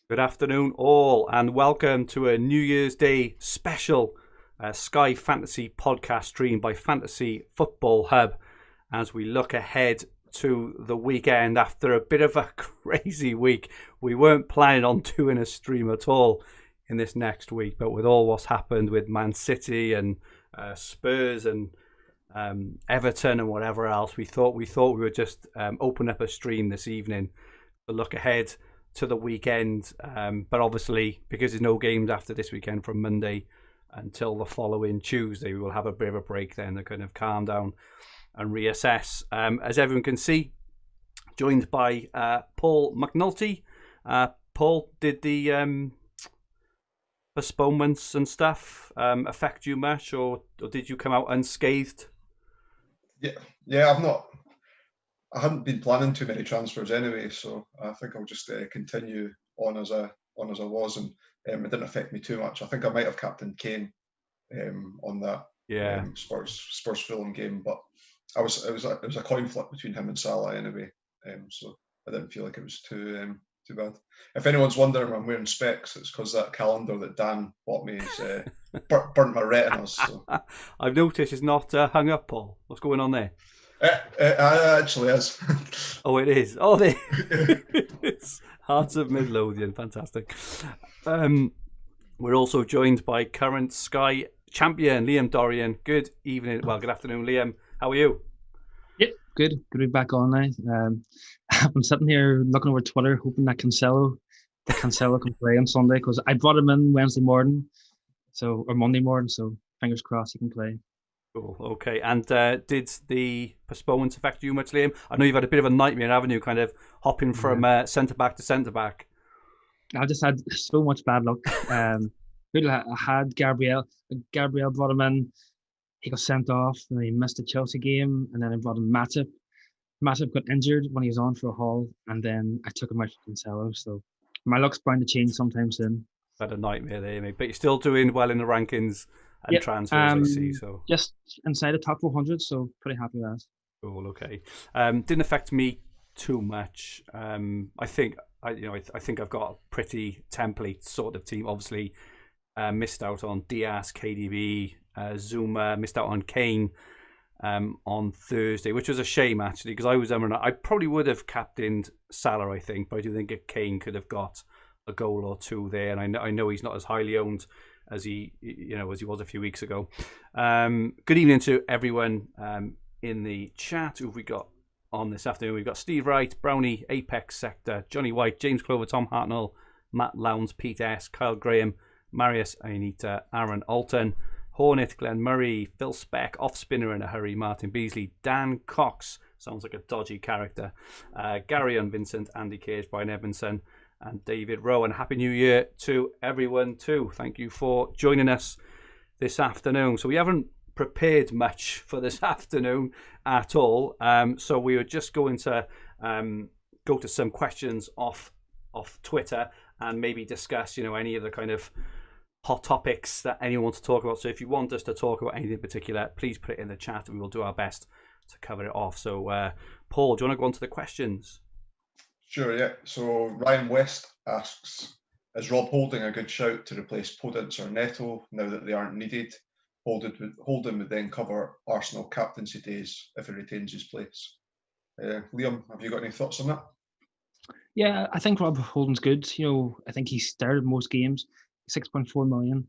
Good afternoon, all, and welcome to a New Year's Day special Sky Fantasy podcast stream by Fantasy Football Hub as we look ahead to the weekend after a bit of a crazy week. We weren't planning on doing a stream at all in this next week, but with all what's happened with Man City and Spurs and Everton and whatever else, we thought we would just open up a stream this evening to look ahead to the weekend, but obviously because there's no games after this weekend from Monday until the following Tuesday, we will have a bit of a break then to kind of calm down and reassess. As everyone can see, joined by Paul McAnulty. Paul, did the postponements and stuff affect you much, or did you come out unscathed? Yeah, I hadn't been planning too many transfers anyway, so I think I'll just continue on as I was, and it didn't affect me too much. I think I might have captained Kane on that Spurs Fulham game, but it was a coin flip between him and Salah anyway, so I didn't feel like it was too bad. If anyone's wondering, I'm wearing specs. It's because that calendar that Dan bought me is burnt my retinas. So. I've noticed it's not hung up, Paul. What's going on there? It actually is. Oh, it is. Oh, there it is. Hearts of Midlothian. Fantastic. We're also joined by current Sky champion, Liam Dorrian. Good evening. Well, good afternoon, Liam. How are you? Yeah, good. Good to be back on now. I'm sitting here looking over Twitter, hoping that Cancelo can play on Sunday, because I brought him in Wednesday morning, or Monday morning, so fingers crossed he can play. Cool. Okay. And did the postponements affect you much, Liam? I know you've had a bit of a nightmare, haven't you? Kind of hopping from centre back to centre back. I just had so much bad luck. I had Gabriel brought him in. He got sent off, and he missed the Chelsea game. And then I brought in Matip. Matip got injured when he was on for a haul, and then I took him out for Cancelo. So my luck's bound to change sometime soon. Had a nightmare there, mate. But you're still doing well in the rankings and transfers, I see. So just inside the top 400, so pretty happy with that. Cool. Okay. Didn't affect me too much. I think I've got a pretty template sort of team. Obviously, missed out on Diaz, KDB, Zuma. Missed out on Kane on Thursday, which was a shame actually, because I probably would have captained Salah, I think, but I do think Kane could have got a goal or two there, and I know he's not as highly owned as he was a few weeks ago. Good evening to everyone in the chat. Who have we got on this afternoon? We've got Steve Wright, Brownie, Apex Sector, Johnny White, James Clover, Tom Hartnell, Matt Lowndes, Pete S, Kyle Graham, Marius Ainita, Aaron Alton, Hornet, Glenn Murray, Phil Speck, Off Spinner in a Hurry, Martin Beasley, Dan Cox, sounds like a dodgy character, Gary and Vincent, Andy Cage, Brian Edmondson, and David Rowe. And Happy New Year to everyone too. Thank you for joining us this afternoon. So we haven't prepared much for this afternoon at all. So we were just going to go to some questions off Twitter and maybe discuss, any of the kind of hot topics that anyone wants to talk about. So if you want us to talk about anything in particular, please put it in the chat and we will do our best to cover it off. So Paul, do you want to go on to the questions? Sure, yeah. So Ryan West asks, is Rob Holding a good shout to replace Podence or Neto now that they aren't needed? Holding would then cover Arsenal captaincy days if he retains his place. Liam, have you got any thoughts on that? Yeah, I think Rob Holding's good. I think he started most games, 6.4 million.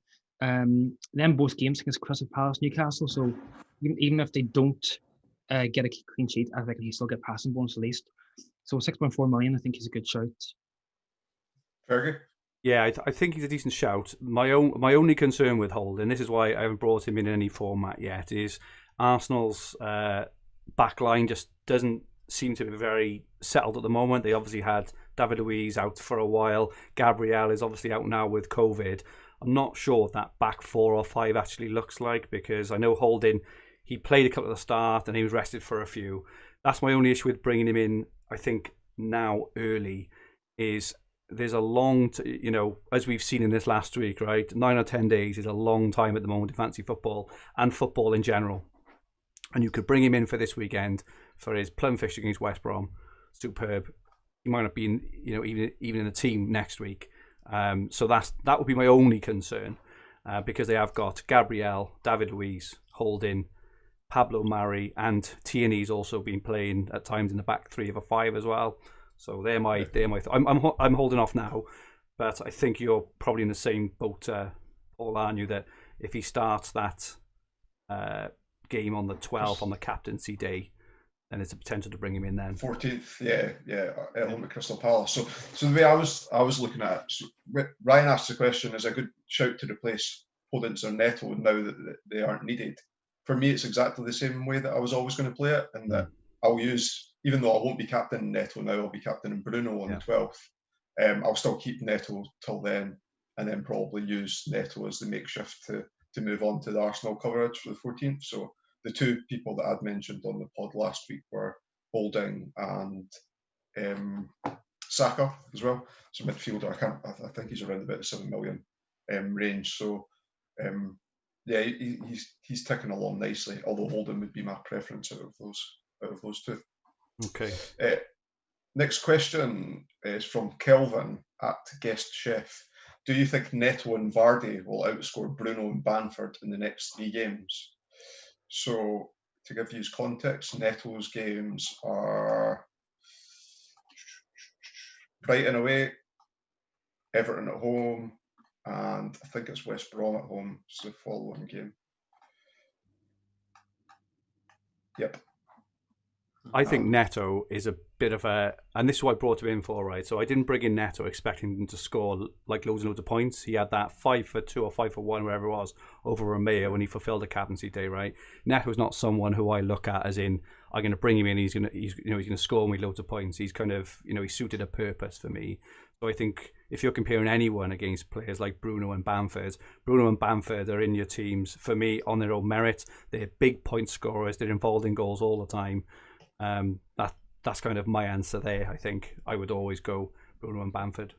Then both games against Crystal Palace, Newcastle. So even if they don't get a clean sheet, I think he still get passing bonus at least. So 6.4 million, I think he's a good shout. Fergie? Yeah, I think he's a decent shout. My only concern with Holding, this is why I haven't brought him in any format yet, is Arsenal's backline just doesn't seem to be very settled at the moment. They obviously had David Luiz out for a while. Gabriel is obviously out now with COVID. I'm not sure what that back 4 or 5 actually looks like, because I know Holding, he played a couple at the start and he was rested for a few. That's my only issue with bringing him in, I think, now early, is there's a long, as we've seen in this last week, right? 9 or 10 days is a long time at the moment in fantasy football and football in general. And you could bring him in for this weekend for his plum fishing against West Brom. Superb. He might not be in, even in the team next week. So that would be my only concern, because they have got Gabriel, David Luiz, Holding, Pablo Mari, and Tierney's also been playing at times in the back three of a five as well. So I'm holding off now, but I think you're probably in the same boat, Paul, aren't you? That if he starts that game on the 12th on the captaincy day, then there's a potential to bring him in then. 14th, yeah, at home at Crystal Palace. So the way I was looking at it, so Ryan asked the question: is a good shout to replace Podence or Neto now that they aren't needed? For me, it's exactly the same way that I was always going to play it, and that I'll use, even though I won't be captain Neto now, I'll be captain Bruno on the 12th. I'll still keep Neto till then, and then probably use Neto as the makeshift to move on to the Arsenal coverage for the 14th. So the two people that I'd mentioned on the pod last week were Holding and Saka as well. So midfielder, I think he's around about the 7 million range. So he's ticking along nicely. Although Holding would be my preference out of those two. Okay. Next question is from Kelvin at Guest Chef. Do you think Neto and Vardy will outscore Bruno and Bamford in the next 3 games? So, to give you context, Neto's games are Brighton away, Everton at home, and I think it's West Brom at home. It's the following game. Yep. I think Neto is a bit of a, and this is what I brought him in for, right? So I didn't bring in Neto expecting him to score like loads and loads of points. He had that 5 for 2 or 5 for 1, wherever it was, over Romeo when he fulfilled the captaincy day, right? Neto's not someone who I look at as in, I'm going to bring him in, he's going to score me loads of points. He's kind of, he's suited a purpose for me. So I think if you're comparing anyone against players like Bruno and Bamford are in your teams, for me, on their own merit. They're big point scorers. They're involved in goals all the time. That's kind of my answer there. I think I would always go Bruno and Bamford,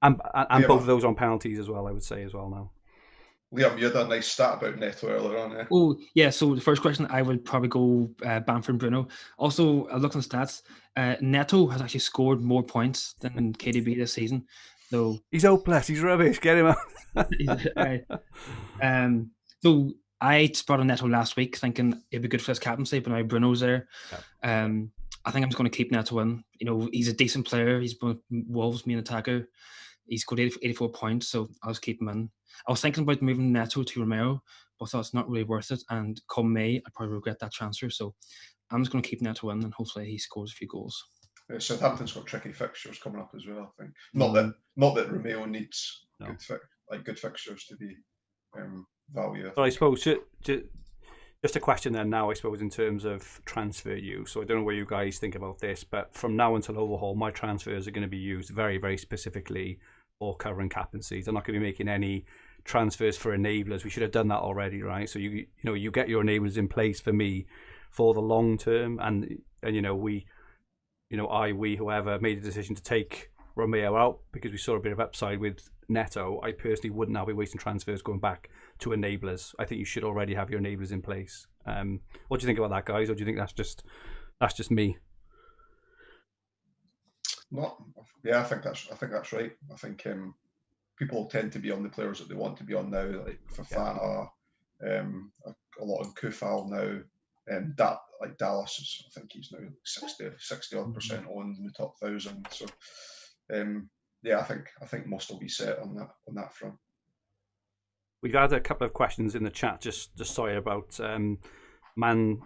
and both of those on penalties as well. I would say as well now. Liam, you had a nice stat about Neto earlier on. Eh? Oh yeah, so the first question I would probably go Bamford and Bruno. Also, I looked on stats. Neto has actually scored more points than KDB this season. Though he's hopeless. He's rubbish. Get him out. So I spotted Neto last week thinking it'd be good for his captaincy, but now Bruno's there. Yeah. I think I'm just going to keep Neto in. He's a decent player. He's Wolves' main attacker. He's scored 84 points, so I'll just keep him in. I was thinking about moving Neto to Romero, but I thought it's not really worth it. And come May, I'd probably regret that transfer. So I'm just going to keep Neto in, and hopefully he scores a few goals. Southampton's got tricky fixtures coming up as well. I think not that Romeo needs good fixtures to be value. But I suppose just a question then now, I suppose, in terms of transfer use. So I don't know where you guys think about this, but from now until overhaul, my transfers are going to be used very, very specifically for covering captaincies. I'm not going to be making any transfers for enablers. We should have done that already, right? So you get your enablers in place for me for the long term, and we whoever made a decision to take Romeo out because we saw a bit of upside with Neto. I personally would now be wasting transfers going back to enablers. I think you should already have your enablers in place. What do you think about that, guys? Or do you think that's just me? I think that's right. I think people tend to be on the players that they want to be on now, like Fofana, a lot of Kufal now. That like Dallas, I think he's now 60 odd percent on in the top 1,000. So I think most will be set on that front. We've had a couple of questions in the chat just sorry about Man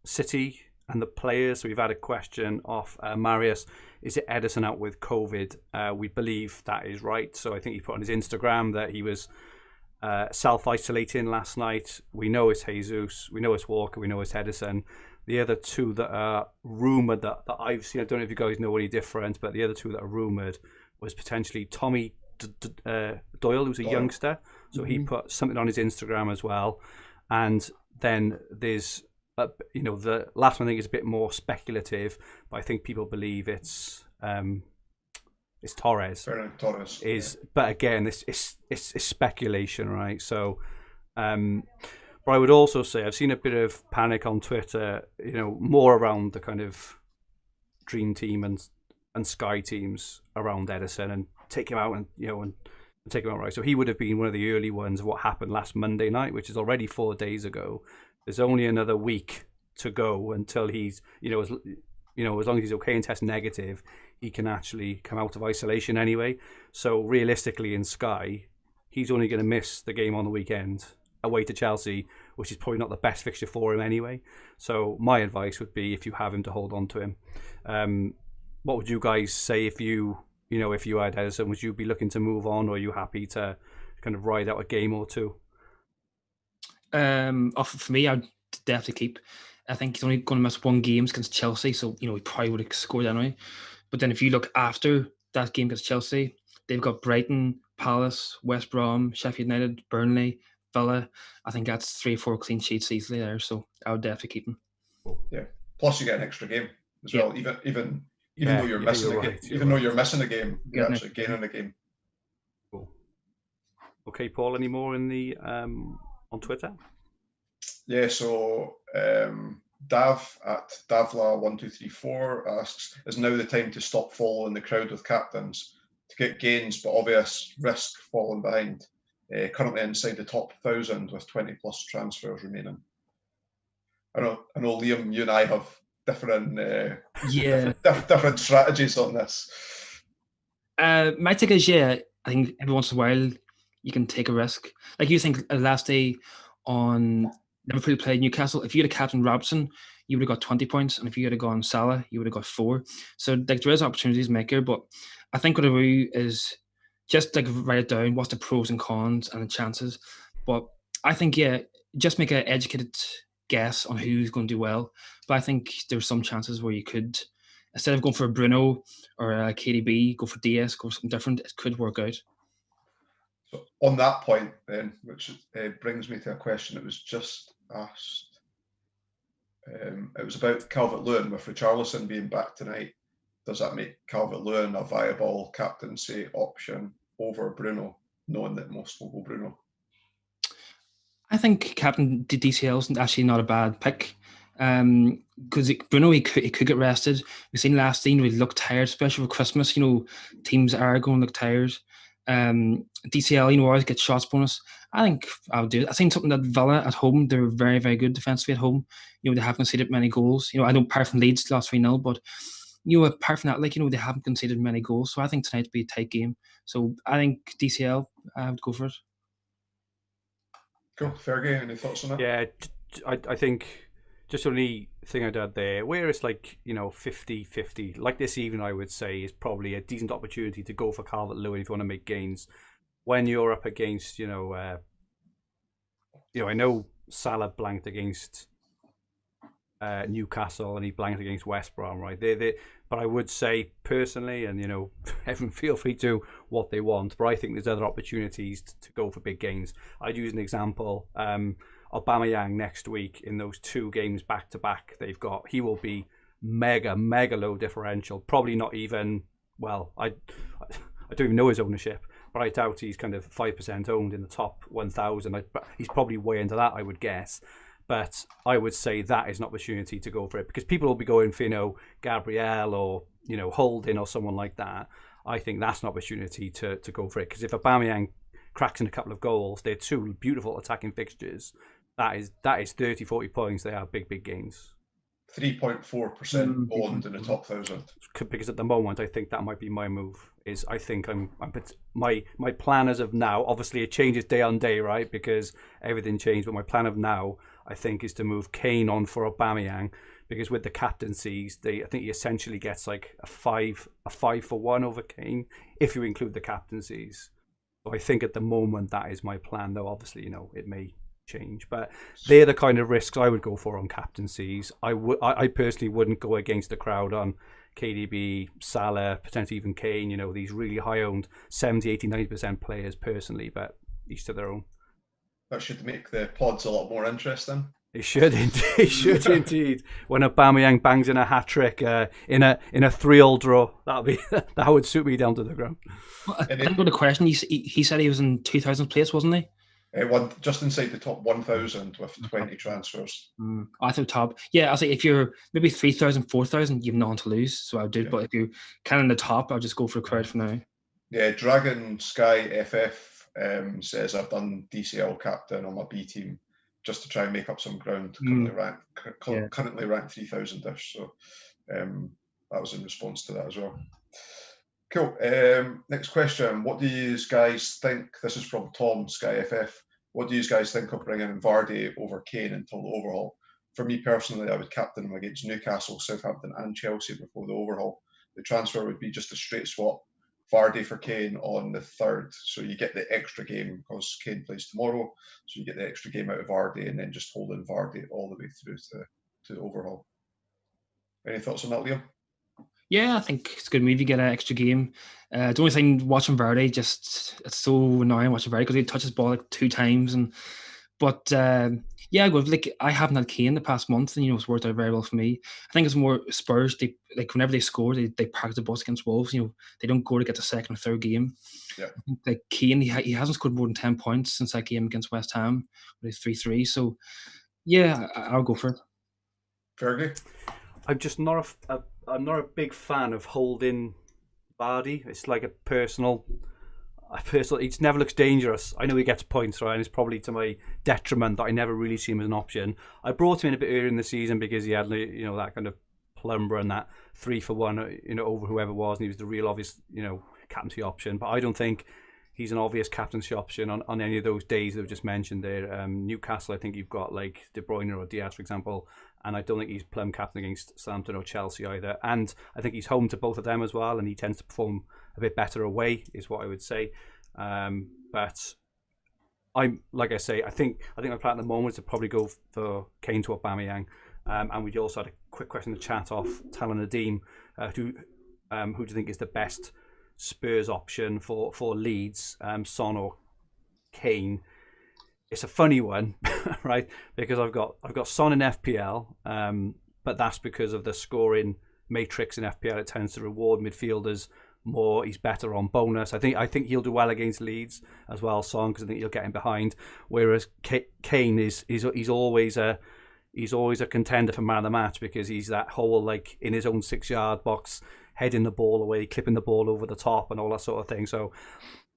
City and the players. So we've had a question off Marius. Is it Edison out with COVID? We believe that is right. So I think he put on his Instagram that he was self-isolating last night. We know it's Jesus. We know it's Walker. We know it's Edison. The other two that are rumoured that I've seen, I don't know if you guys know any different, but the other two that are rumoured was potentially Tommy Doyle, who's a youngster. So he put something on his Instagram as well. And then there's, the last one I think is a bit more speculative, but I think people believe it's Torres. Torres. But again, it's speculation, right? So, but I would also say I've seen a bit of panic on Twitter, more around the kind of dream team and Sky teams around Edison, and take him out and take him out right. So he would have been one of the early ones of what happened last Monday night, which is already 4 days ago. There's only another week to go until he's, as long as he's okay and test negative, he can actually come out of isolation anyway. So realistically in Sky, he's only going to miss the game on the weekend away to Chelsea, which is probably not the best fixture for him anyway. So my advice would be, if you have him, to hold on to him. What would you guys say if you had Edison? Would you be looking to move on, or are you happy to kind of ride out a game or two? For me, I'd definitely keep. I think he's only going to miss one game against Chelsea, so he probably would have scored anyway. But then if you look after that game against Chelsea, they've got Brighton, Palace, West Brom, Sheffield United, Burnley, Villa. I think that's 3 or 4 clean sheets easily there, so I would definitely keep him. Yeah. Plus, you get an extra game as well. Even though you're missing though you're missing a game, you're actually gaining a game. Cool. Okay, Paul. Any more in the on Twitter? Yeah. So Dav at Davla1234 asks, is now the time to stop following the crowd with captains to get gains but obvious risk falling behind? Currently inside the top 1,000 with 20 plus transfers remaining. I know, Liam, you and I have different different strategies on this. My take is, I think every once in a while you can take a risk. Like you think last day on Liverpool played Newcastle, if you had a captain Robson, you would have got 20 points, and if you had gone Salah, you would have got 4. So like there is opportunities maker, but I think what I do is just like write it down, what's the pros and cons and the chances. But I think just make an educated guess on who's going to do well. But I think there's some chances where you could, instead of going for a Bruno or a KDB, go for DS, go for something different. It could work out. So on that point then, which brings me to a question that was just asked. It was about Calvert-Lewin with Richarlison being back tonight. Does that make Calvert-Lewin a viable captaincy option over Bruno, knowing that most will go Bruno? I think captain DCL is actually not a bad pick. Because Bruno, he could get rested. We've seen last season, he looked tired, especially for Christmas. Teams are going to look tired. DCL, always get shots bonus. I think I'll do it. I think something that Villa at home, they're very, very good defensively at home. They haven't conceded many goals. I know apart from Leeds lost 3-0, but apart from that, they haven't conceded many goals. So I think tonight would be a tight game. So I think DCL, I would go for it. Cool. Fergie, any thoughts on that? Yeah, I think just the only thing I'd add there, where it's 50-50, like this evening, I would say is probably a decent opportunity to go for Calvert-Lewin if you want to make gains. When you're up against, I know Salah blanked against Newcastle and he blanked against West Brom, right? But I would say personally, and everyone feel free to what they want, but I think there's other opportunities to go for big gains. I'd use an example. Aubameyang next week in those 2 games back to back they've got, he will be mega low differential. Probably not even, I don't even know his ownership, but I doubt he's kind of 5% owned in the top 1,000. He's probably way into that, I would guess. But I would say that is an opportunity to go for it, because people will be going for, Gabriel or, Holding or someone like that. I think that's an opportunity to go for it, because if Aubameyang cracks in a couple of goals, they're 2 beautiful attacking fixtures. That is 30-40 points. They are big gains. 3.4% owned in the top 1,000. Because at the moment, I think that might be my move. I think my plan as of now. Obviously, it changes day on day, right? Because everything changed. But my plan of now, I think, is to move Kane on for Aubameyang, because with the captaincies, I think he essentially gets like a 5 for 1 over Kane if you include the captaincies. So I think at the moment that is my plan. Though obviously, it may change, but they're the kind of risks I would go for on captaincies. I personally wouldn't go against the crowd on KDB, Salah, potentially even Kane, these really high owned 70, 80, 90% players personally, but each to their own. That should make the pods a lot more interesting. It should indeed. When Aubameyang bangs in a hat trick in a 3-3 draw, that would suit me down to the ground. I think with the question, he said he was in 2,000th place, wasn't he? Just inside the top 1,000 with 20 transfers. I thought top. Yeah, I'll say if you're maybe 3,000, 4,000, you've nothing to lose. So I would do it. But if you're kind of in the top, I'll just go for a crowd for now. Yeah, Dragon Sky FF says I've done DCL captain on my B team just to try and make up some ground. Currently ranked 3,000ish, so that was in response to that as well. Cool. Next question. What do you guys think? This is from Tom Sky FF. What do you guys think of bringing in Vardy over Kane until the overhaul? For me personally, I would captain him against Newcastle, Southampton, and Chelsea before the overhaul. The transfer would be just a straight swap. Vardy for Kane on the 3rd, so you get the extra game because Kane plays tomorrow, so you get the extra game out of Vardy and then just hold in Vardy all the way through to the overhaul. Any thoughts on that, Liam? Yeah, I think it's a good move. You get an extra game. The only thing watching Vardy, it's so annoying watching Vardy because he touches the ball like 2 times. But I haven't had Kane the past month, and it's worked out very well for me. I think it's more Spurs. Whenever they score, they park the bus against Wolves. They don't go to get the second or third game. Yeah. I think like Kane, he hasn't scored more than 10 points since that game against West Ham, with 3-3. So yeah, I'll go for it. Fergie? I'm just not I'm not a big fan of holding Vardy. It's like a personal. He just never looks dangerous. I know he gets points, right, and it's probably to my detriment that I never really see him as an option. I brought him in a bit earlier in the season because he had, that kind of plumber and that 3-for-1, over whoever it was, and he was the real obvious, captaincy option. But I don't think he's an obvious captaincy option on any of those days that we've just mentioned there. Newcastle, I think you've got like De Bruyne or Diaz, for example, and I don't think he's plum captain against Southampton or Chelsea either. And I think he's home to both of them as well, and he tends to perform a bit better away, is what I would say. But I'm like I say, I think my plan at the moment is to probably go for Kane to Aubameyang. And we also had a quick question in the chat off Talon Nadeem, who do you think is the best Spurs option for Leeds, Son or Kane? It's a funny one, right? Because I've got Son in FPL, but that's because of the scoring matrix in FPL. It tends to reward midfielders more. He's better on bonus. I think he'll do well against Leeds as well, Son, because I think he'll get him behind. Whereas Kane he's always a contender for man of the match because he's that whole like in his own 6-yard box, heading the ball away, clipping the ball over the top, and all that sort of thing. So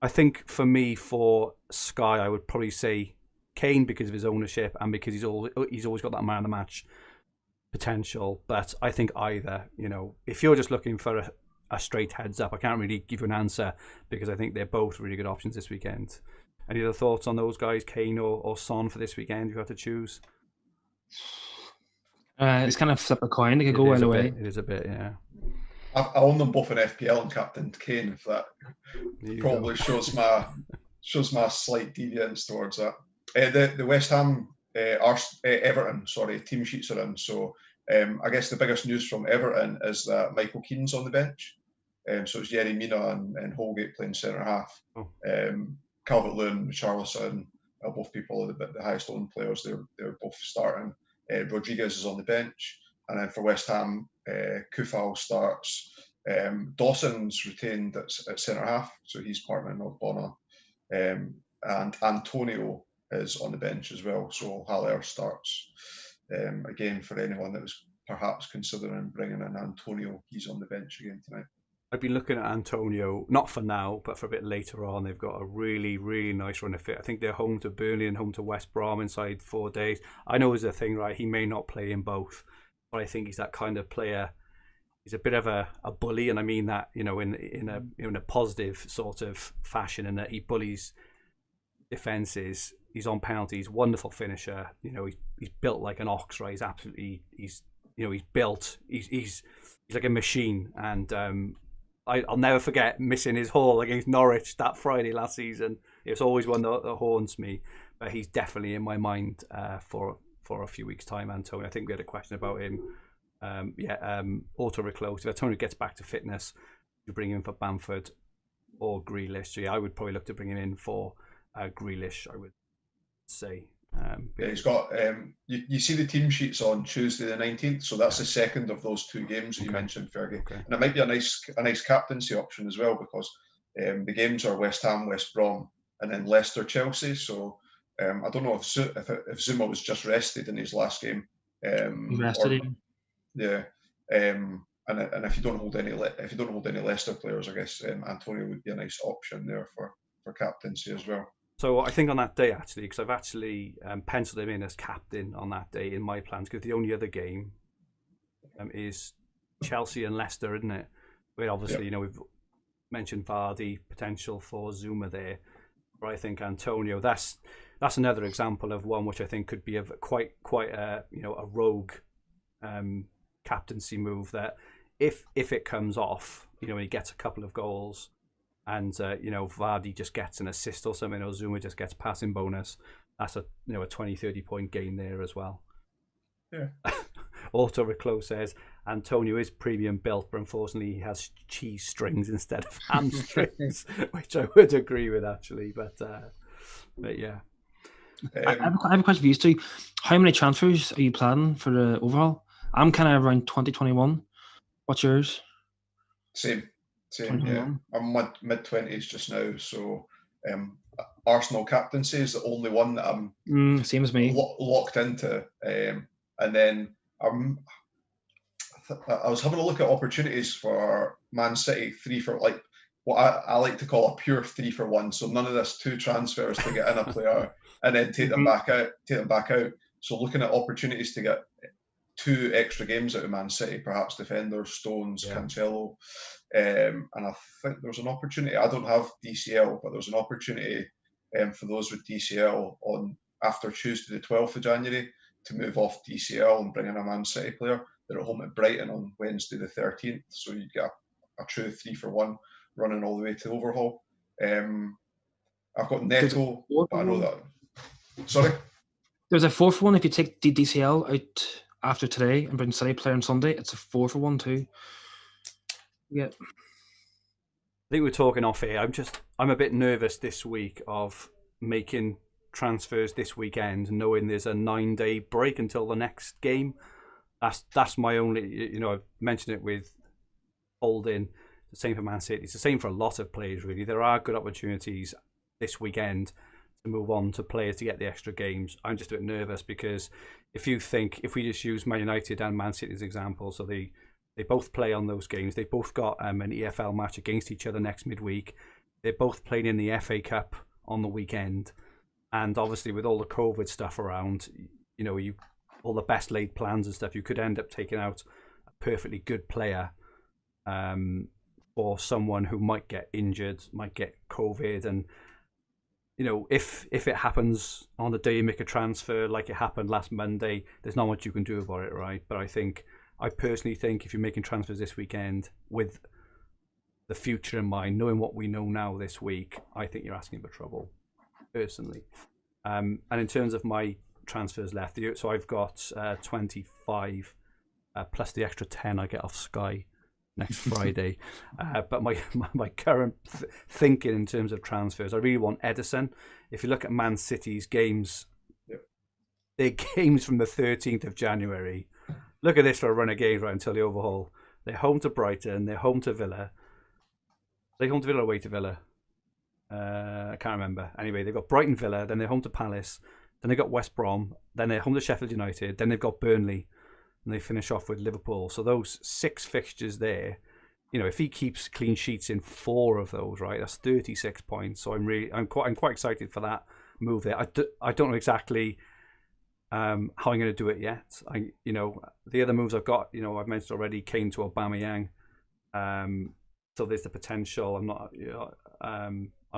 I think for me, for Sky, I would probably say Kane because of his ownership and because he's always got that man of the match potential. But I think either, if you're just looking for a straight heads up, I can't really give you an answer because I think they're both really good options this weekend. Any other thoughts on those guys, Kane or Son, for this weekend? You have to choose. It's kind of flip a coin. They could go either way. It is a bit, yeah. I own them both in FPL and captain Kane. If that probably shows my slight deviance towards that. The West Ham Everton team sheets are in. So I guess the biggest news from Everton is that Michael Keane's on the bench. So it's Yerry Mina and Holgate playing centre half. Oh. Calvert-Lewin, Richarlison are both people the highest owned players. They're both starting. Rodriguez is on the bench. And then for West Ham, Kufal starts. Dawson's retained at centre half, so he's partnering with Bonner. And Antonio is on the bench as well, so Haller starts. Again, for anyone that was perhaps considering bringing in Antonio, he's on the bench again tonight. I've been looking at Antonio, not for now, but for a bit later on. They've got a really, really nice run of fit. I think they're home to Burnley and home to West Brom inside 4 days. I know it's a thing, right? He may not play in both, but I think he's that kind of player. He's a bit of a bully, and I mean that, in a positive sort of fashion, in that he bullies defenses. He's on penalties, wonderful finisher. He's built like an ox, right? He's built. He's like a machine, and I'll never forget missing his haul against Norwich that Friday last season. It's always one that haunts me, but he's definitely in my mind for a few weeks' time, Antonio. I think we had a question about him. Auto reclose. If Antonio gets back to fitness, you bring him for Bamford or Grealish. So yeah, I would probably look to bring him in for Grealish, I would say. He's got. You see the team sheets on Tuesday the 19th, so that's the second of those 2 games that you mentioned, Fergie. Okay. And it might be a nice captaincy option as well because the games are West Ham, West Brom, and then Leicester, Chelsea. So I don't know if Zuma was just rested in his last game. Rested him. Yeah. and if you don't hold any Leicester players, I guess Antonio would be a nice option there for captaincy as well. So I think on that day, actually, because I've actually penciled him in as captain on that day in my plans, because the only other game is Chelsea and Leicester, isn't it? Where obviously, you know, we've mentioned Vardy, potential for Zuma there, but I think Antonio, that's another example of one which I think could be a quite a, you know, a rogue captaincy move that if it comes off, you know, he gets a couple of goals and you know, Vardy just gets an assist or something, or Zuma just gets passing bonus, that's a, you know, a 20-30 point game there as well. Yeah. Auto Reclo says Antonio is premium built, but unfortunately he has cheese strings instead of hamstrings, which I would agree with actually. But yeah. I have a question for you two. How many transfers are you planning for the overhaul? I'm kind of around 2021. What's yours? Same. Yeah. I'm mid-20s just now, so Arsenal captaincy is the only one that I'm same as me locked into, and then I was having a look at opportunities for Man City 3 for, like, what I like to call a pure 3 for 1. So none of this 2 transfers to get in a player and then take them back out. So looking at opportunities to get 2 extra games out of Man City, perhaps defenders, Stones, Cancelo, and I think there's an opportunity. I don't have DCL, but there's an opportunity for those with DCL on after Tuesday the 12th of January to move off DCL and bring in a Man City player. They're at home at Brighton on Wednesday the 13th, so you get a true 3 for 1 running all the way to overhaul. I've got Neto, but I know that. Sorry? There's a 4 for 1 if you take the DCL out after today and bring City player on Sunday. It's a 4 for 1 too. Yeah. I think we're talking off here. I'm a bit nervous this week of making transfers this weekend, knowing there's a 9-day break until the next game. That's my only, you know, I've mentioned it with Holding, the same for Man City. It's the same for a lot of players, really. There are good opportunities this weekend to move on to players to get the extra games. I'm just a bit nervous because if we just use Man United and Man City as examples, so they both play on those games. They both got an EFL match against each other next midweek. They're both playing in the FA Cup on the weekend. And obviously with all the COVID stuff around, you know, all the best laid plans and stuff, you could end up taking out a perfectly good player or someone who might get injured, might get COVID. And, you know, if it happens on the day you make a transfer like it happened last Monday, there's not much you can do about it, right? But I personally think if you're making transfers this weekend with the future in mind, knowing what we know now this week, I think you're asking for trouble, personally. And in terms of my transfers left, so I've got 25 plus the extra 10 I get off Sky next Friday. But my current thinking in terms of transfers, I really want Edison. If you look at Man City's games, their games from the 13th of January, look at this for a run of games right until the overhaul. They're home to Brighton, they're home to Villa. They're home to Villa or away to Villa? I can't remember. Anyway, they've got Brighton, Villa, then they're home to Palace, then they've got West Brom, then they're home to Sheffield United, then they've got Burnley, and they finish off with Liverpool. So those 6 fixtures there, you know, if he keeps clean sheets in 4 of those, right, that's 36 points. So I'm quite excited for that move there. I don't know exactly how I'm going to do it yet. You know, the other moves I've got, you know, I've mentioned already, Kane to Aubameyang. So there's the potential. I'm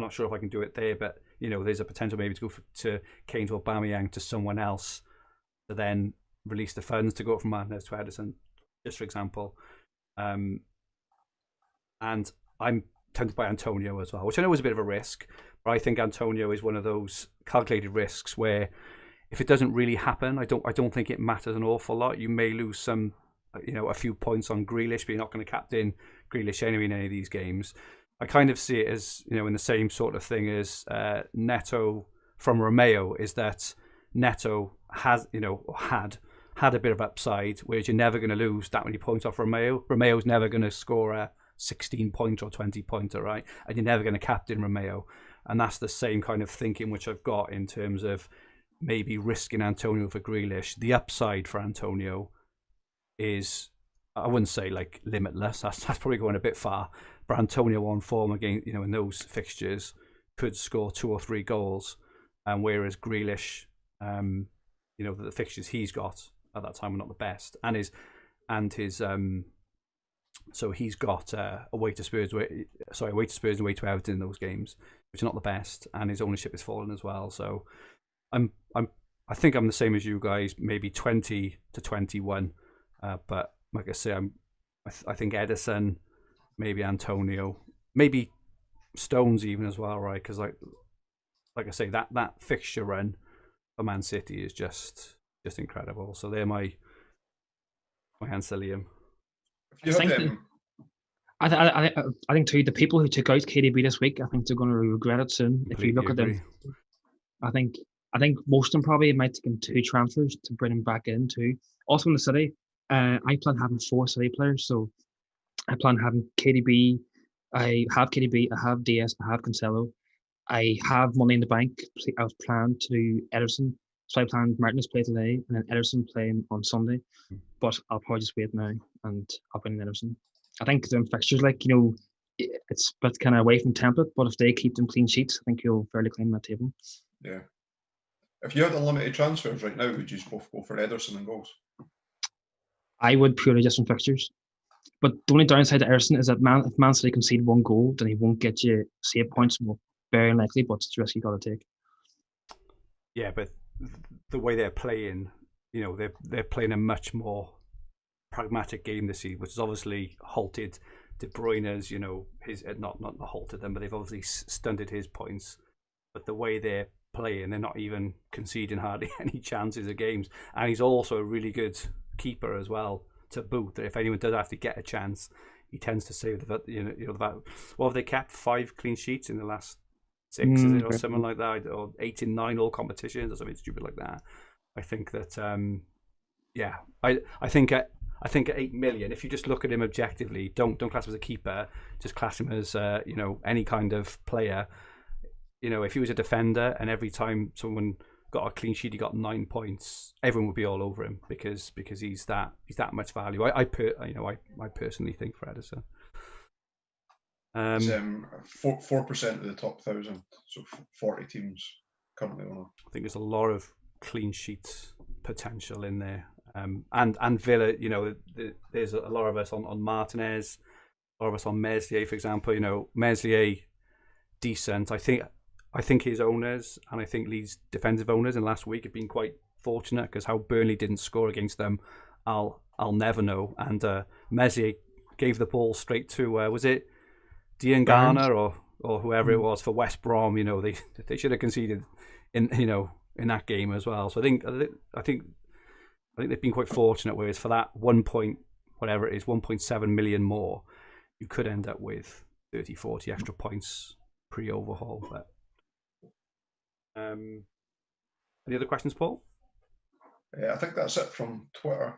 not sure if I can do it there, but you know, there's a potential maybe to go to Kane to Aubameyang to someone else to then release the funds to go from Martinez to Edison, just for example. And I'm tempted by Antonio as well, which I know is a bit of a risk, but I think Antonio is one of those calculated risks where if it doesn't really happen, I don't think it matters an awful lot. You may lose some, you know, a few points on Grealish, but you're not going to captain Grealish anyway in any of these games. I kind of see it as, you know, in the same sort of thing as Neto from Romeo, is that Neto has, you know, had a bit of upside, whereas you're never going to lose that many points off Romeo. Romeo's never going to score a 16-pointer or 20-pointer, right? And you're never going to captain Romeo. And that's the same kind of thinking which I've got in terms of maybe risking Antonio for Grealish. The upside for Antonio is I wouldn't say like limitless. That's probably going a bit far. But Antonio on form again, in those fixtures could score 2 or 3 goals, and whereas Grealish, the fixtures he's got at that time were not the best, and his so he's got away to Spurs and away to Everton in those games, which are not the best, and his ownership is fallen as well. So I think I'm the same as you guys, maybe 20 to 21, but like I say, I think Ederson, maybe Antonio, maybe Stones even as well, right? Because like I say, that fixture run for Man City is just incredible. So they're my answer, Liam. I think too, the people who took out KDB this week, I think they're going to regret it soon. If you look at them, I think most of them probably might take him 2 transfers to bring him back in too. Also in the City, I plan having 4 City players, so I plan having KDB. I have KDB, I have DS, I have Cancelo. I have money in the bank. I was planned to do Ederson, so I planned Martinez play today and then Ederson playing on Sunday. But I'll probably just wait now and I'll bring in Ederson. I think the fixtures, it's a bit kind of away from template, but if they keep them clean sheets, I think you'll fairly clean that table. Yeah. If you had unlimited transfers right now, would you both go for Ederson and goals? I would, purely just on fixtures. But the only downside to Ederson is that if Man City concede 1 goal, then he won't get you save points. Well, very unlikely, but it's the risk you got to take. Yeah, but the way they're playing, they're playing a much more pragmatic game this season, which has obviously halted De Bruyne's, his not halted them, but they've obviously stunted his points. But the way they're playing, they're not even conceding hardly any chances of games, and he's also a really good keeper as well to boot. That if anyone does have to get a chance, he tends to save that. What have they kept? 5 clean sheets in the last 6, is it, or something like that, or 8 in 9 all competitions, or something stupid like that. I think that, I think at 8 million, if you just look at him objectively, don't class him as a keeper, just class him as any kind of player. If he was a defender and every time someone got a clean sheet, he got 9 points, everyone would be all over him because he's that much value. I personally think for Ederson. 4% of the top 1,000, so 40 teams currently on it. I think there's a lot of clean sheet potential in there, and Villa. There's a lot of us on Martinez, a lot of us on Meslier, for example. Meslier, decent. I think his owners and I think Leeds' defensive owners in last week have been quite fortunate, because how Burnley didn't score against them, I'll never know. And Meslier gave the ball straight to was it Dean Garner or whoever it was for West Brom. They should have conceded in that game as well. So I think they've been quite fortunate. Whereas for that 1.7 million more, you could end up with 30-40 extra points pre-overhaul. But any other questions, Paul? I think that's it from Twitter.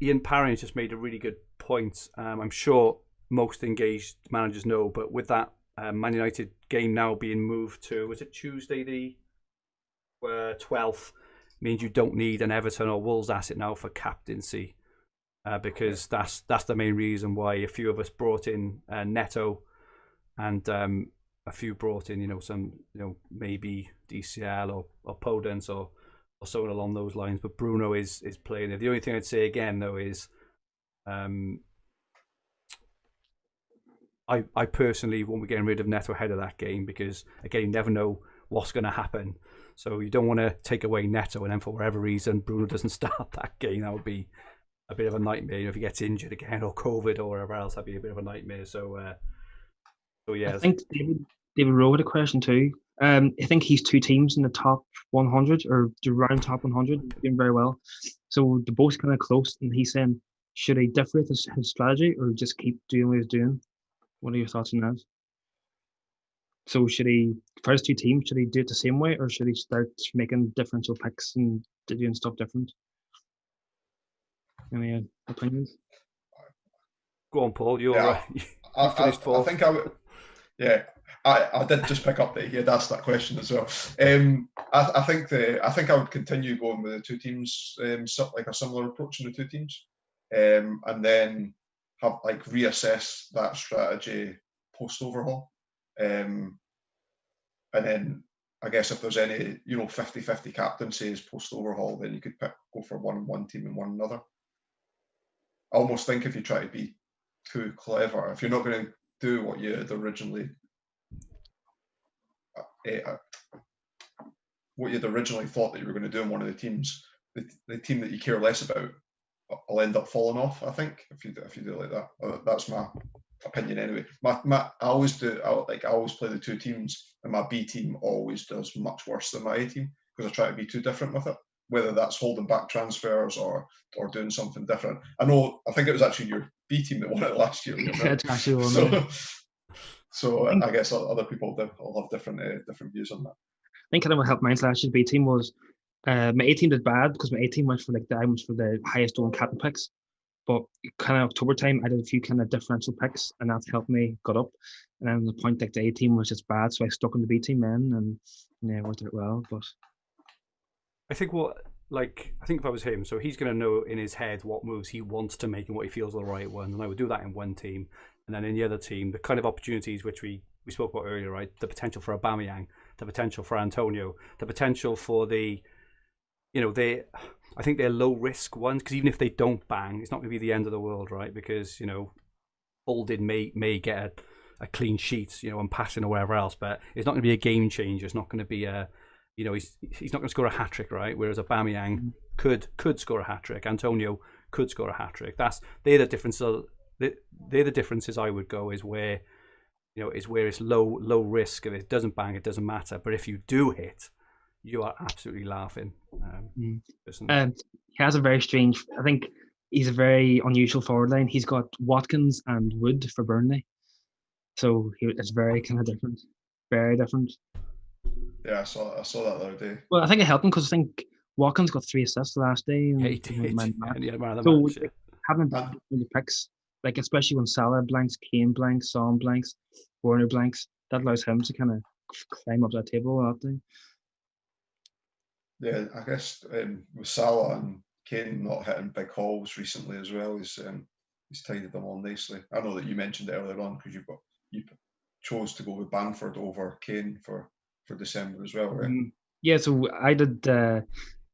Ian Parry has just made a really good point. I'm sure most engaged managers know, but with that Man United game now being moved to, was it Tuesday the 12th, means you don't need an Everton or Wolves asset now for captaincy, because that's the main reason why a few of us brought in Neto, and a few brought in some maybe DCL or Podence or someone along those lines, but Bruno is playing there. The only thing I'd say again though is I personally won't be getting rid of Neto ahead of that game, because again, you never know what's going to happen. So you don't want to take away Neto and then for whatever reason Bruno doesn't start that game. That would be a bit of a nightmare. If he gets injured again or COVID or whatever else, that'd be a bit of a nightmare. So yeah. I think David Rowe had a question too. I think he's 2 teams in the top 100 or around top 100, doing very well. So they're both kind of close, and he's saying, should he differ with his strategy or just keep doing what he's doing? What are your thoughts on that? So should he, for his 2 teams, should he do it the same way, or should he start making differential picks and doing stuff different? Any opinions? Go on, Paul. You finished fourth. I think I would. Yeah, I did just pick up that he had asked that question as well. I think I would continue going with the 2 teams, like a similar approach in the 2 teams. and then have reassess that strategy post overhaul. And then I guess if there's any 50-50 captaincies post overhaul, then you could go for one team and one another. I almost think if you try to be too clever, if you're not going to do what you had originally thought that you were going to do in one of the teams, the team that you care less about will end up falling off. I think if you do it like that. That's my opinion anyway. I always play the two teams, and my B team always does much worse than my A team because I try to be too different with it. Whether that's holding back transfers or doing something different. I think it was actually your B team that won it last year. So I guess other people will have different views on that. I think kind of what helped mine last year's B team was my A team did bad because my A team went for the highest owned captain picks. But kind of October time, I did a few kind of differential picks, and that helped me got up. And then the point the A team was just bad, so I stuck in the B team then, and it worked out well. But I think if I was him, so he's going to know in his head what moves he wants to make and what he feels are the right ones, and I would do that in one team, and then in the other team, the kind of opportunities which we spoke about earlier, right? The potential for Aubameyang, the potential for Antonio, the potential for I think they're low risk ones because even if they don't bang, it's not going to be the end of the world, right? Because Holding may get a clean sheet, and passing or whatever else, but it's not going to be a game changer. It's not going to be a he's not going to score a hat trick, right? Whereas Aubameyang could score a hat trick. Antonio could score a hat trick. They're the differences. They're the differences I would go is where it's low risk. If it doesn't bang, it doesn't matter. But if you do hit, you are absolutely laughing. He has a very strange. I think he's a very unusual forward line. He's got Watkins and Wood for Burnley, so it's very kind of different. Very different. Yeah, I saw that the other day. Well, I think it helped him because I think Watkins got 3 assists the last day. Yeah, he did. So having the picks, especially when Salah blanks, Kane blanks, Son blanks, Warner blanks, that allows him to kind of climb up that table a lot. Yeah, I guess with Salah and Kane not hitting big hauls recently as well, he's tidied them all nicely. I know that you mentioned it earlier on because you chose to go with Bamford over Kane for December as well, right? Yeah, so I did. I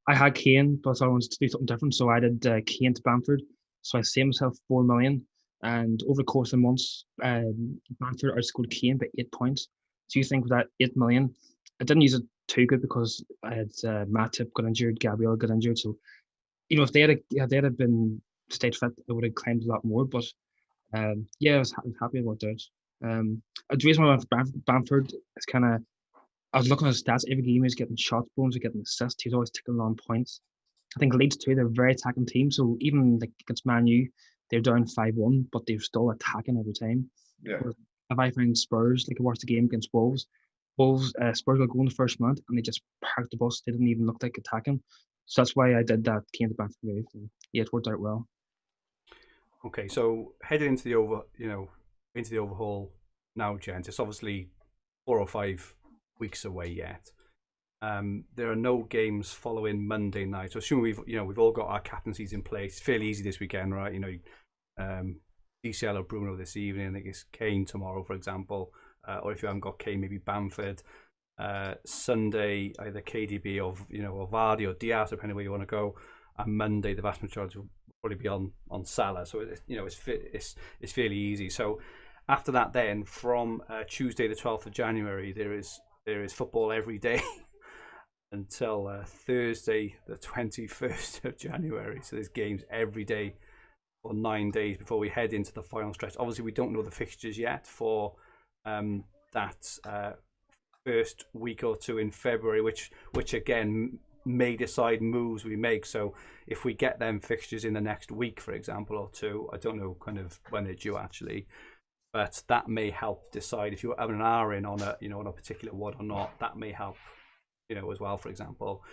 had Kane, but I thought I wanted to do something different, so I did Kane to Bamford. So I saved myself 4 million, and over the course of months, Bamford outscored Kane by 8 points. So you think with that 8 million, I didn't use it too good because I had Matip got injured, Gabriel got injured. So if they had been stayed fit, I would have climbed a lot more. But I was happy about that. The reason why I went for Bamford is kind of. I was looking at his stats. Every game he was getting shots, Bones was getting assists. He was always ticking on points. I think Leeds too, they're a very attacking team. So even against Man U, they're down 5-1, but they're still attacking every time. Yeah. If I find Spurs, I watched the game against Wolves, Spurs got goal in the first minute and they just parked the bus. They didn't even look like attacking. So that's why I did that. Came to Bamford move. Yeah, it worked out well. Okay, so heading into the overhaul now, gents. It's obviously 4 or 5 weeks away yet. There are no games following Monday night. So assuming we've all got our captaincies in place, fairly easy this weekend, right? DCL or Bruno this evening. I think it's Kane tomorrow, for example. Or if you haven't got Kane, maybe Bamford. Sunday, either KDB or Vardy or Diaz, depending where you want to go. And Monday, the vast majority will probably be on Salah. So it's fairly easy. So after that, then from Tuesday the 12th of January, there is football every day until Thursday the 21st of January. So there's games every day for 9 days before we head into the final stretch. Obviously, we don't know the fixtures yet for that first week or two in February, which again may decide moves we make. So if we get them fixtures in the next week, for example, or two, I don't know kind of when they're due actually, but that may help decide if you're having an hour in on a particular one or not. That may help, as well, for example.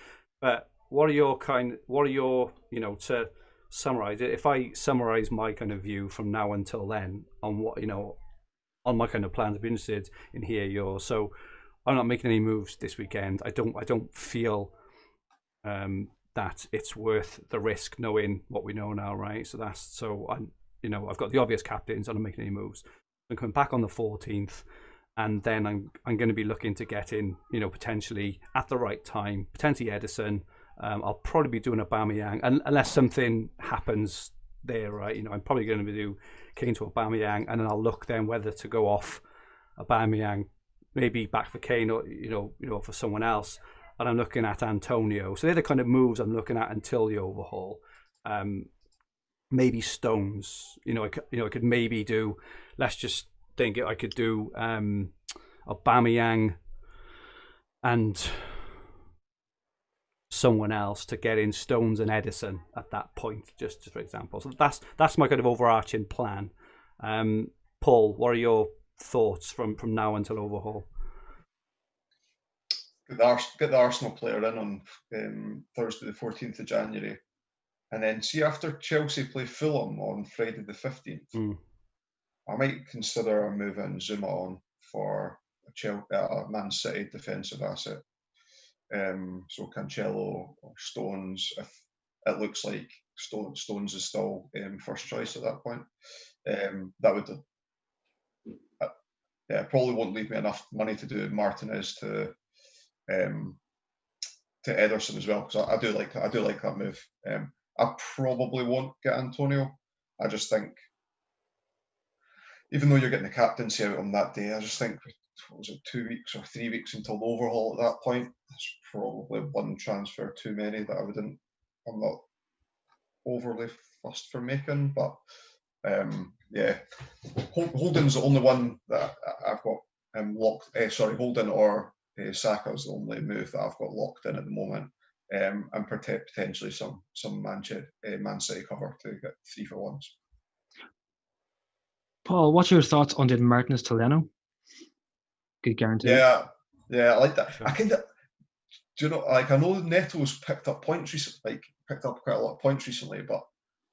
But what are your to summarize it? If I summarize my kind of view from now until then on what on my kind of plans, I'd be interested in hear yours. So I'm not making any moves this weekend. I don't feel that that it's worth the risk, knowing what we know now, right? I've got the obvious captains. I'm not making any moves. I'm coming back on the 14th, and then I'm going to be looking to get in, potentially at the right time, potentially Edison. I'll probably be doing Aubameyang, unless something happens there, right? I'm probably going to do Kane to Aubameyang, and then I'll look then whether to go off Aubameyang, maybe back for Kane, or for someone else. And I'm looking at Antonio. So they're the kind of moves I'm looking at until the overhaul. Maybe Stones. I could maybe do. Let's just think. I could do Aubameyang and someone else to get in Stones and Edison at that point, just for example. So that's my kind of overarching plan. Paul, what are your thoughts from now until overhaul? Get the Arsenal player in on Thursday the 14th of January, and then see after Chelsea play Fulham on Friday the 15th, I might consider moving Zuma on for a Man City defensive asset. So Cancelo or Stones, if it looks like Stones is still first choice at that point. That would probably won't leave me enough money to do Martinez to Ederson as well, because I do like that move. I probably won't get Antonio. I just think, even though you're getting the captaincy out on that day, I just think, what was it, 2 weeks or 3 weeks until the overhaul at that point? That's probably one transfer too many that I'm not overly fussed for making. But Holden's the only one that I've got locked. Holden or Saka's the only move that I've got locked in at the moment, and potentially some Man City cover to get 3 for 1s. Paul, what's your thoughts on the Martinez to Leno? Good guarantee. Yeah, I like that. Sure. I know Neto's picked up points recently, picked up quite a lot of points recently, but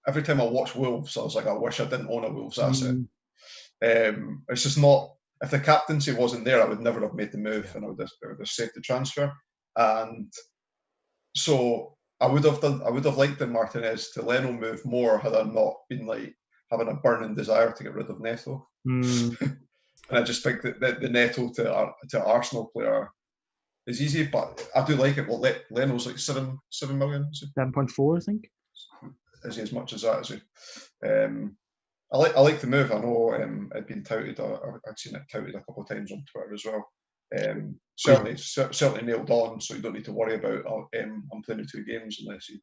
every time I watch Wolves, I was like, I wish I didn't own a Wolves asset. It's just not. If the captaincy wasn't there, I would never have made the move, and I would have saved the transfer. And so I would have liked the Martinez to Leno move more had I not been like having a burning desire to get rid of Neto. And I just think that the Neto to Arsenal player is easy, but I do like it. Well, Leno's like 7 million. 7.4, I think. Is he as much as that? Is he? I like the move. I know it'd been touted. I'd seen it touted a couple of times on Twitter as well. Certainly nailed on, so you don't need to worry about I'm playing the 2 games unless he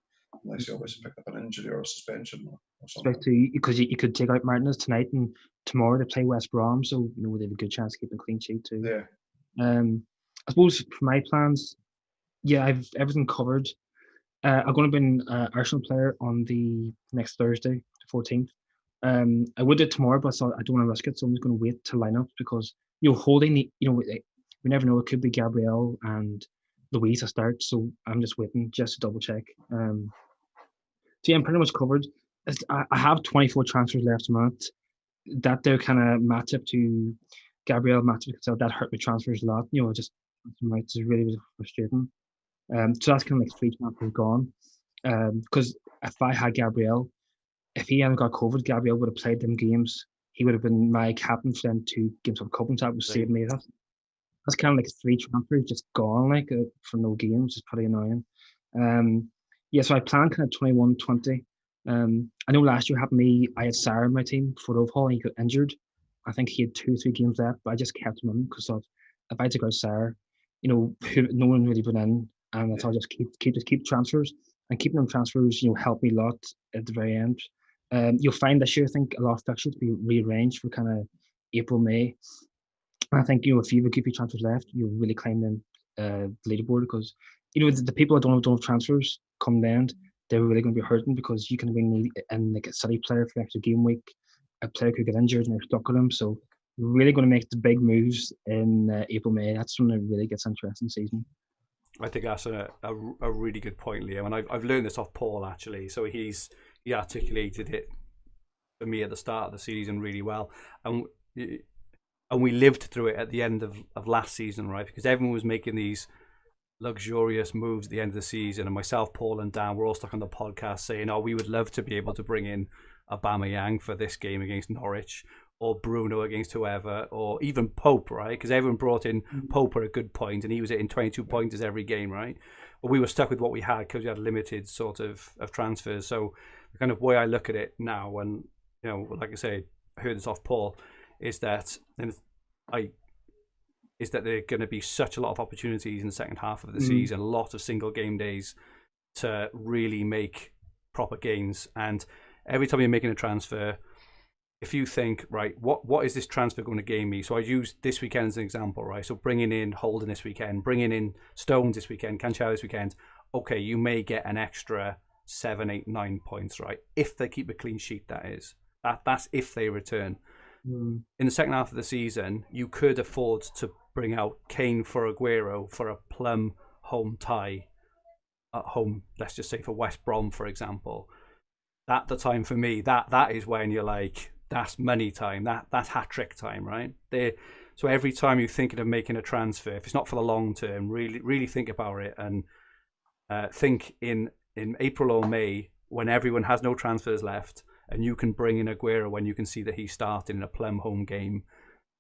obviously picked up an injury or a suspension or something. Because you could take out Martinez tonight, and tomorrow they play West Brom, so they have a good chance of keeping a clean sheet too. Yeah. I suppose for my plans, I've everything covered. I'm going to bring an Arsenal player on the next Thursday, the 14th. I would do it tomorrow, but I thought I don't want to risk it, so I'm just going to wait to line up because holding the we never know, it could be Gabriel and Luis to start, so I'm just waiting just to double check. So I'm pretty much covered. I have 24 transfers left a month. That they're kind of match up to Gabriel, so that hurt my transfers a lot. Just it's really frustrating. So that's kind of like 3 transfers gone. Because if I had Gabriel, if he hadn't got COVID, Gabriel would have played them games. He would have been my captain for them 2 games of Cup, and so that would save me. That's kind of like 3 transfers just gone, for no games. It's pretty annoying. So I planned kind of 21-20. I know last year happened to me. I had Sarr in my team for overhaul, and he got injured. I think he had 2-3 games left, but I just kept him in because if I took out Sarr, no one really put in, and I thought just keep transfers, and keeping them transfers, helped me a lot at the very end. You'll find this year, I think, a lot of fixtures be rearranged for kind of April, May. And I think if you have a few transfers left, you'll really climb in the leaderboard because the people that don't have transfers come the end, they're really going to be hurting because you can win in like a City player for the extra game week. A player could get injured and they're stuck with him. So you're really going to make the big moves in April, May. That's when it really gets interesting season. I think that's a really good point, Liam. And I've learned this off Paul, actually. So he articulated it for me at the start of the season really well. And we lived through it at the end of last season, right? Because everyone was making these luxurious moves at the end of the season, and myself, Paul, and Dan were all stuck on the podcast saying, "Oh, we would love to be able to bring in Aubameyang for this game against Norwich, or Bruno against whoever, or even Pope, right? Because everyone brought in Pope at a good point, and he was hitting 22 pointers every game, right? But we were stuck with what we had because we had limited sort of transfers. So the kind of way I look at it now, and like I say, I heard this off Paul, is that there are going to be such a lot of opportunities in the second half of the season, a lot of single game days to really make proper gains. And every time you're making a transfer, if you think, right, what is this transfer going to gain me? So I use this weekend as an example, right? So bringing in Holden this weekend, bringing in Stones this weekend, Cancelo this weekend. Okay, you may get an extra 7, 8, 9 points, right? If they keep a clean sheet, that is. That's if they return. In the second half of the season, you could afford to bring out Kane for Aguero for a plum home tie at home, let's just say for West Brom, for example. At the time for me, that is when you're like, that's money time, that's hat-trick time, right? So every time you're thinking of making a transfer, if it's not for the long term, really think about it, and think in April or May, when everyone has no transfers left, and you can bring in Aguero when you can see that he's starting in a plum home game.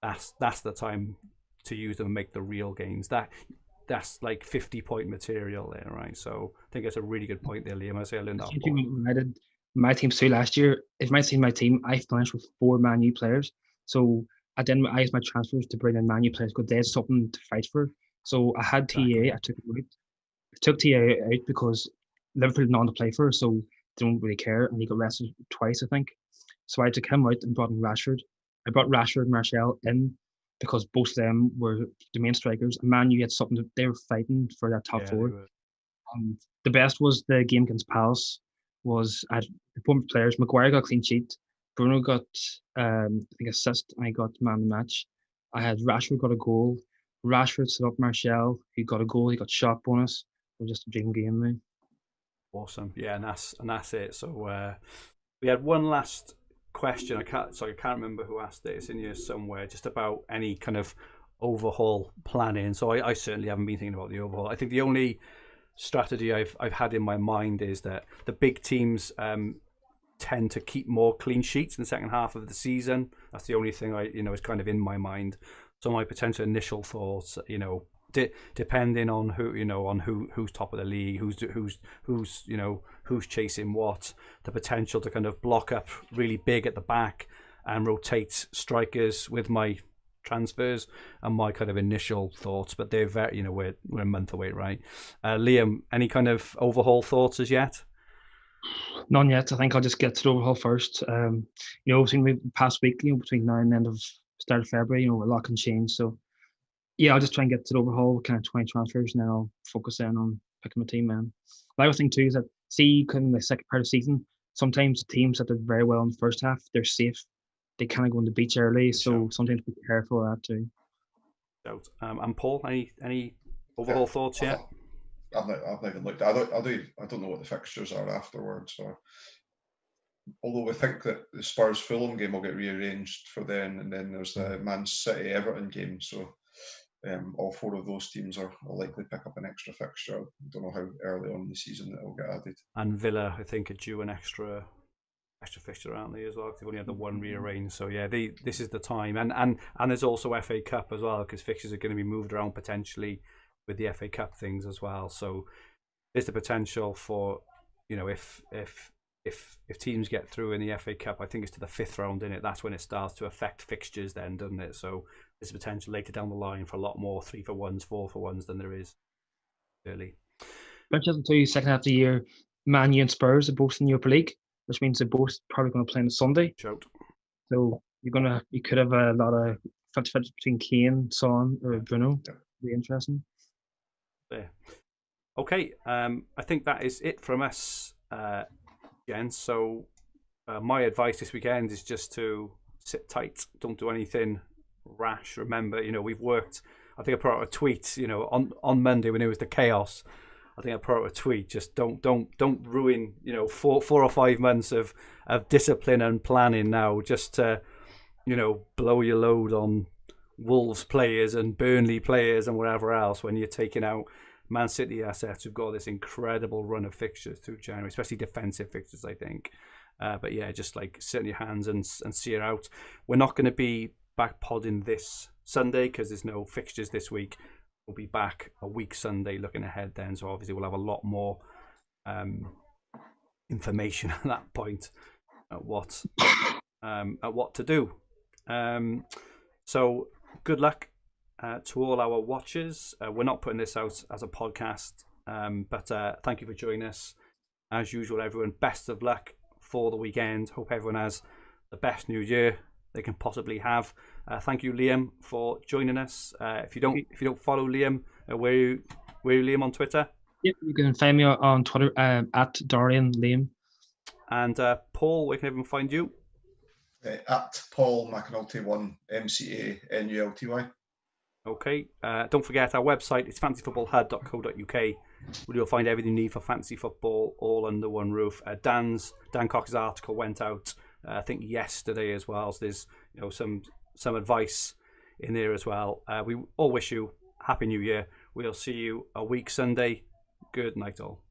That's the time to use them and make the real gains. That's like 50-point material there, right? So I think that's a really good point there, Liam. I say I learned that. United, my team too last year. If you might see my team, I finished with 4 Man U players. So I used my transfers to bring in Man U players because they had something to fight for. So I had Exactly. TA. I took it out. I took TA out because Liverpool had nothing to play for, so they don't really care, and he got rested twice, I think. So I took him out and brought in Rashford. I brought Rashford and Martial in because both of them were the main strikers. And Man U had something that they were fighting for that top four. And the best was the game against Palace. I had the former players. Maguire got a clean sheet. Bruno got I think assist, and I got man of the match. I had Rashford got a goal. Rashford set up Martial. He got a goal. He got shot bonus. It was just a dream game, man. Awesome, yeah, and that's it. So we had one last question. I can't remember who asked it. It's in here somewhere, just about any kind of overhaul planning. So I certainly haven't been thinking about the overhaul. I think the only strategy I've had in my mind is that the big teams tend to keep more clean sheets in the second half of the season. That's the only thing is kind of in my mind. So my potential initial thoughts, depending on who's top of the league, who's chasing what, the potential to kind of block up really big at the back and rotate strikers with my transfers and my kind of initial thoughts. But they're very, we're a month away, right? Liam, any kind of overhaul thoughts as yet? None yet. I think I'll just get to the overhaul first. Between the past week, between now and the end of start of February, a lot can change. So yeah, I'll just try and get to the overhaul, kind of 20 transfers, and then I'll focus in on picking my team, man. The other thing too is that, kind of the second part of the season, sometimes the teams that did very well in the first half, they're safe. They kind of go on the beach early, so sometimes be careful of that too. And Paul, any overhaul thoughts yet? I've not even looked. I don't know what the fixtures are afterwards. Although we think that the Spurs Fulham game will get rearranged for then, and then there's the Man City Everton game. So all 4 of those teams will likely pick up an extra fixture. I don't know how early on in the season that will get added. And Villa, I think, are due an extra fixture, aren't they, as well? They've only had the one rearranged. So yeah, this is the time. And there's also FA Cup as well, because fixtures are going to be moved around potentially with the FA Cup things as well. So there's the potential for, if teams get through in the FA Cup, I think it's to the 5th round in it. That's when it starts to affect fixtures then, doesn't it? So there's potential later down the line for a lot more 3-for-1s, 4-for-1s than there is early. But just until second half of the year, Man U and Spurs are both in the Europa League, which means they're both probably going to play on a Sunday. Shout. So you could have a lot of 50-50 between Kane, Son, or Bruno. Yeah. Be interesting. There. Okay, I think that is it from us, gents. So my advice this weekend is just to sit tight, don't do anything rash. Remember, we've worked. I think I put out a tweet, on Monday when it was the chaos. I think I put out a tweet. Just don't ruin, 4 or 5 months of discipline and planning now. Just to, blow your load on Wolves players and Burnley players and whatever else when you're taking out Man City assets who've got this incredible run of fixtures through January, especially defensive fixtures, I think. But yeah, just like sit in your hands and see it out. We're not going to be back podding this Sunday because there's no fixtures this week. We'll be back a week Sunday looking ahead then. So obviously we'll have a lot more information at that point at what to do. So good luck to all our watchers. We're not putting this out as a podcast, but thank you for joining us. As usual, everyone, best of luck for the weekend. Hope everyone has the best New Year they can possibly have. Thank you, Liam, for joining us. If you don't follow Liam, where are you Liam on Twitter? Yep, you can find me on Twitter at Dorrian Liam. And Paul, where can everyone find you? At Paul McAnulty 1 MCANULTY. Okay. Don't forget our website is fantasyfootballhud.co.uk, where you'll find everything you need for fantasy football all under one roof. Dan Cox's article went out I think yesterday as well. So there's some advice in there as well. We all wish you Happy New Year. We'll see you a week Sunday. Good night all.